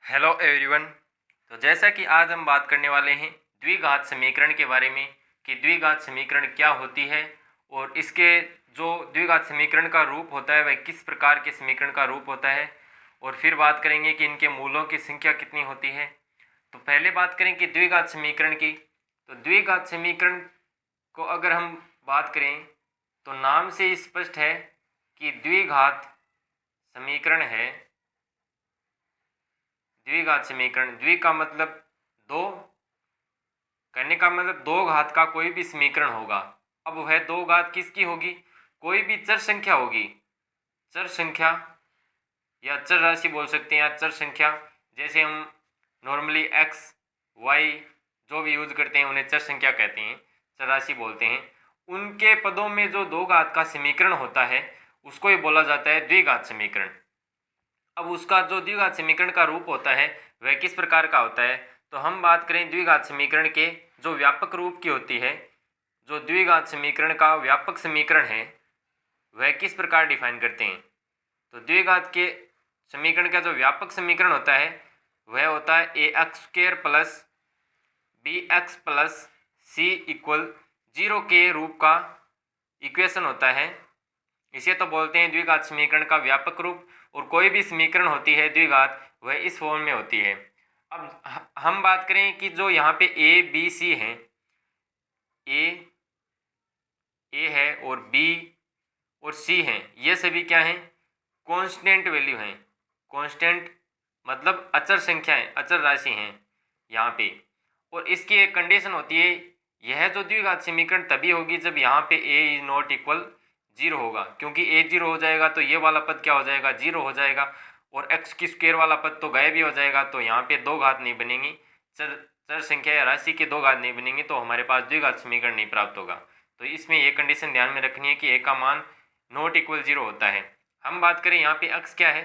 Hello everyone. तो जैसा कि आज हम बात करने वाले हैं द्विघात समीकरण के बारे में कि द्विघात समीकरण क्या होती है और इसके जो द्विघात समीकरण का रूप होता है वह किस प्रकार के समीकरण का रूप होता है, और फिर बात करेंगे कि इनके मूलों की संख्या कितनी होती है। तो पहले बात करें कि द्विघात समीकरण की। तो द्विघात समीकरण को अगर हम बात करें तो नाम से ही स्पष्ट है कि द्विघात समीकरण है। द्विघात समीकरण, द्वि का मतलब दो, कहने का मतलब दो घात का कोई भी समीकरण होगा। अब वह दो घात किसकी होगी? कोई भी चर संख्या होगी, चर संख्या या चर राशि बोल सकते हैं या चर संख्या। जैसे हम नॉर्मली एक्स वाई जो भी यूज करते हैं उन्हें चर संख्या कहते हैं, चर राशि बोलते हैं। उनके पदों में जो दो घात का समीकरण होता है उसको ही बोला जाता है द्विघात समीकरण। अब उसका जो द्विघात समीकरण का रूप होता है वह किस प्रकार का होता है, तो हम बात करें द्विघात समीकरण के जो व्यापक रूप की होती है। जो द्विघात समीकरण का व्यापक समीकरण है वह किस प्रकार डिफाइन करते हैं। तो द्विघात के समीकरण का जो व्यापक समीकरण होता है वह होता है a x square plus b x plus c equal 0 के रूप का इक्वेशन होता है। इसे तो बोलते हैं द्विघात समीकरण का व्यापक रूप। और कोई भी समीकरण होती है द्विघात वह इस फॉर्म में होती है। अब हम बात करें कि जो यहाँ पे ए बी सी हैं, ए है और बी और सी हैं, ये सभी क्या हैं? कांस्टेंट वैल्यू हैं। कांस्टेंट मतलब अचर संख्याएं, अचर राशि हैं यहाँ पे। और इसकी एक कंडीशन होती है, यह जो द्विघात समीकरण तभी होगी जब यहाँ पे a इज नॉट इक्वल 0 होगा, क्योंकि a 0 हो जाएगा तो ये वाला पद क्या हो जाएगा? 0 हो जाएगा, और x की स्क्वायर वाला पद तो गायब ही हो जाएगा। तो यहाँ पे दो घात नहीं बनेंगी, चर संख्या या राशि के दो घात नहीं बनेंगी, तो हमारे पास द्विघात समीकरण नहीं प्राप्त होगा। तो इसमें ये कंडीशन ध्यान में रखनी है कि a का मान नॉट इक्वल 0 होता है। हम बात करें यहाँ पे x क्या है?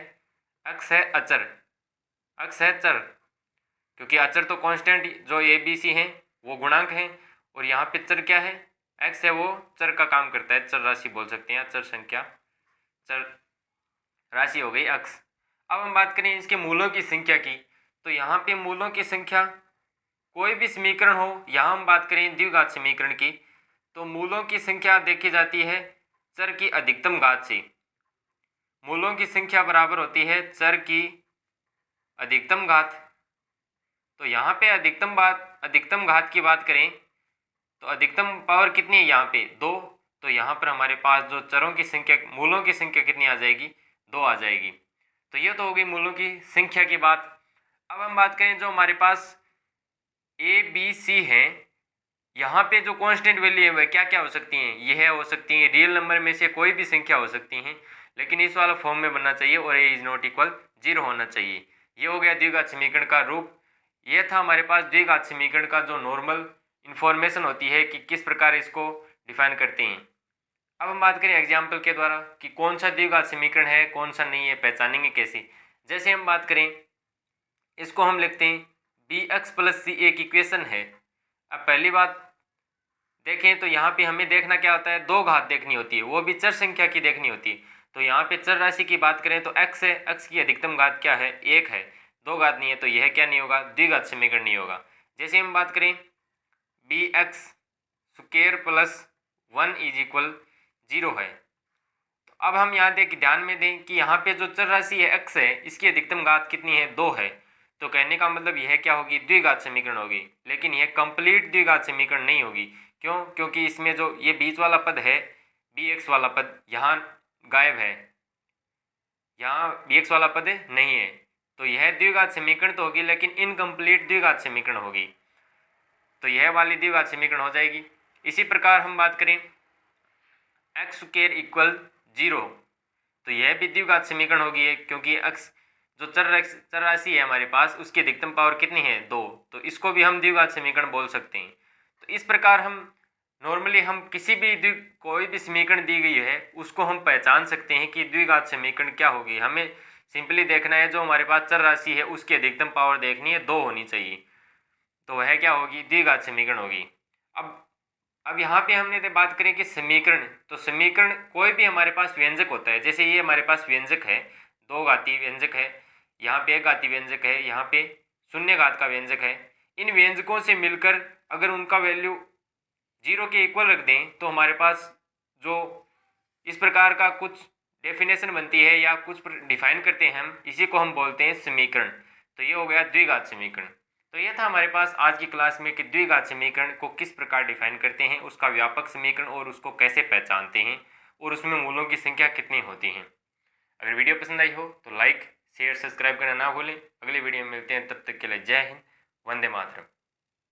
x है अचर, x है चर, क्योंकि अचर तो कांस्टेंट जो ए बी सी हैं वो गुणांक हैं, और यहाँ पे चर क्या है? x है, वो चर का काम करता है, चर राशि बोल सकते हैं, चर संख्या, चर राशि हो गई x। अब हम बात करें इसके मूलों की संख्या की। तो यहाँ पे मूलों की संख्या कोई भी समीकरण हो, यहाँ हम बात करें द्विघात समीकरण की, तो मूलों की संख्या देखी जाती है चर की अधिकतम घात से। मूलों की संख्या बराबर होती है चर की अधिकतम घात। तो यहाँ पे अधिकतम घात की बात करें तो अधिकतम पावर कितनी है? यहाँ पे 2। तो यहाँ पर हमारे पास जो चरों की संख्या, मूलों की संख्या कितनी आ जाएगी? 2 आ जाएगी। तो ये तो हो गई मूलों की संख्या की बात। अब हम बात करें जो हमारे पास ए बी सी हैं, यहाँ पे जो कांस्टेंट वैल्यू है वह क्या क्या हो सकती हैं? यह हो सकती हैं रियल नंबर में से कोई भी संख्या हो सकती हैं, लेकिन इस वाला फॉर्म में बनना चाहिए और ए इज नॉट इक्वल 0 होना चाहिए। ये हो गया द्विघात समीकरण का रूप। ये था हमारे पास द्विघात समीकरण का जो नॉर्मल इन्फॉर्मेशन होती है कि किस प्रकार इसको डिफाइन करते हैं। अब हम बात करें एग्जाम्पल के द्वारा कि कौन सा द्विघात समीकरण है कौन सा नहीं है, पहचानेंगे कैसे। जैसे हम बात करें, इसको हम लिखते हैं बी एक्स प्लस सी एक इक्वेशन है। अब पहली बात देखें तो यहाँ पे हमें देखना क्या होता है? दो घात देखनी होती है, वो भी चर संख्या की देखनी होती है। तो यहाँ पे चर राशि की बात करें तो x है, x की अधिकतम घात क्या है? 1 है, दो घात नहीं है, तो यह क्या नहीं होगा? द्विघात समीकरण नहीं होगा। जैसे हम बात करें b x square plus 1 is equal 0 है। तो अब हम यहाँ ध्यान में दें कि यहाँ पे जो चर राशि है x है, इसकी अधिकतम घात कितनी है? 2 है। तो कहने का मतलब यह क्या होगी? द्विघात समीकरण होगी। लेकिन यह कंप्लीट द्विघात समीकरण नहीं होगी। क्यों? क्योंकि इसमें जो ये बीच वाला पद है, बी एक्स वाला पद यहाँ गायब है, यहाँ बी एक्स वाला पद नहीं है। तो यह द्विघात समीकरण तो होगी लेकिन इनकम्प्लीट द्विघात समीकरण होगी। तो यह वाली द्विघात समीकरण हो जाएगी। इसी प्रकार हम बात करें एक्स स्क्वायर इक्वल 0, तो यह भी द्विघात समीकरण होगी, क्योंकि एक्स जो चर राशि है हमारे पास उसकी अधिकतम पावर कितनी है? 2। तो इसको भी हम द्विघात समीकरण बोल सकते हैं। तो इस प्रकार हम नॉर्मली हम किसी भी कोई भी समीकरण दी गई है उसको हम पहचान सकते हैं कि द्विघात समीकरण क्या होगी। हमें सिंपली देखना है जो हमारे पास चर राशि है उसकी अधिकतम पावर देखनी है, 2 होनी चाहिए, तो वह क्या होगी? द्विघात समीकरण होगी। अब अब यहाँ पे हमने बात करें कि समीकरण, तो समीकरण कोई भी हमारे पास व्यंजक होता है, जैसे ये हमारे पास व्यंजक है, दो घातीय व्यंजक है, यहाँ पे एक घातीय व्यंजक है, यहाँ पे शून्य घात का व्यंजक है। इन व्यंजकों से मिलकर अगर उनका वैल्यू 0 के इक्वल रख दें तो हमारे पास जो इस प्रकार का कुछ डेफिनेशन बनती है या कुछ डिफाइन करते हैं हम, इसी को हम बोलते हैं समीकरण। तो ये हो गया द्विघात समीकरण। तो ये था हमारे पास आज की क्लास में कि द्विघात समीकरण को किस प्रकार डिफाइन करते हैं, उसका व्यापक समीकरण और उसको कैसे पहचानते हैं, और उसमें मूलों की संख्या कितनी होती है। अगर वीडियो पसंद आई हो तो लाइक शेयर सब्सक्राइब करना ना भूलें। अगले वीडियो में मिलते हैं, तब तक के लिए जय हिंद, वंदे मातरम।